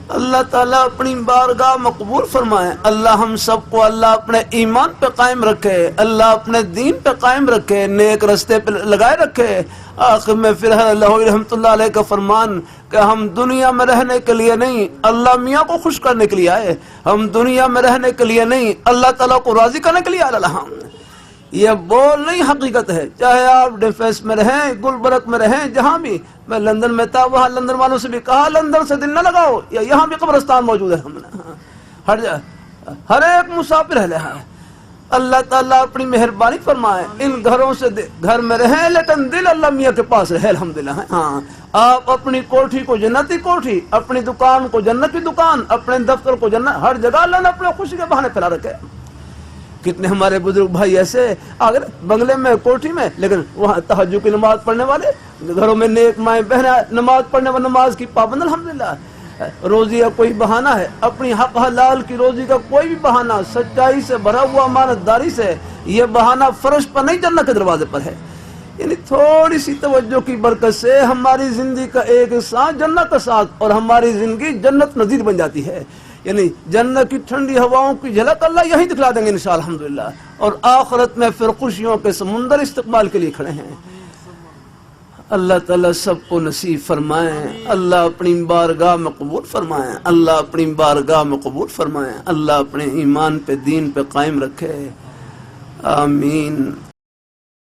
اللہ تعالیٰ اپنی بارگاہ مقبول فرمائے. اللہ ہم سب کو اللہ اپنے ایمان پہ قائم رکھے, اللہ اپنے دین پہ قائم رکھے, نیک رستے پہ لگائے رکھے. آخر میں پھر اللہ رحمۃ اللہ علیہ کا فرمان کہ ہم دنیا میں رہنے کے لیے نہیں, اللہ میاں کو خوش کرنے کے لیے آئے. ہم دنیا میں رہنے کے لیے نہیں, اللہ تعالیٰ کو راضی کرنے کے لیے آئے. یہ بول نہیں حقیقت ہے. چاہے آپ ڈیفینس میں رہیں, گلبرگ میں رہیں, جہاں بھی. میں لندن میں تھا, وہاں لندن والوں سے بھی کہا لندن سے دل نہ لگاؤ, یا یہاں بھی قبرستان موجود ہے. ہم نے ہر ایک مسافر ہے. اللہ تعالیٰ اپنی مہربانی فرمائے. ان گھروں سے گھر میں رہیں لیکن دل اللہ میاں کے پاس رہے. الحمدللہ. ہاں, آپ اپنی کوٹھی کو جنتی کوٹھی, اپنی دکان کو جنتی دکان, اپنے دفتر کو جنت, ہر جگہ اللہ نے اپنے خوشی کے بہانے پھیلا رکھے. کتنے ہمارے بزرگ بھائی ایسے اگر بنگلے میں, کوٹھی میں, لیکن وہاں تہجد کی نماز پڑھنے والے, گھروں میں نیک مائیں بہنیں نماز پڑھنے والے, نماز کی پابند. الحمدللہ. روزی کا کوئی بہانہ ہے, اپنی حق حلال کی روزی کا کوئی بھی بہانہ, سچائی سے بھرا ہوا امانتداری سے, یہ بہانہ فرش پر نہیں, جنت کے دروازے پر ہے. یعنی تھوڑی سی توجہ کی برکت سے ہماری زندگی کا ایک ساتھ جنت کا ساتھ, اور ہماری زندگی جنت نظیر بن جاتی ہے. یعنی جنت کی ٹھنڈی ہواؤں کی جھلک اللہ یہیں دکھلا دیں گے انشاءاللہ. الحمدللہ. اور آخرت میں پھر خوشیوں کے سمندر استقبال کے لیے کھڑے ہیں. اللہ تعالیٰ سب کو نصیب فرمائیں. اللہ اپنی بارگاہ میں قبول فرمائیں. اللہ اپنی بارگاہ میں قبول فرمائیں. اللہ اپنے ایمان پہ, دین پہ قائم رکھے. آمین.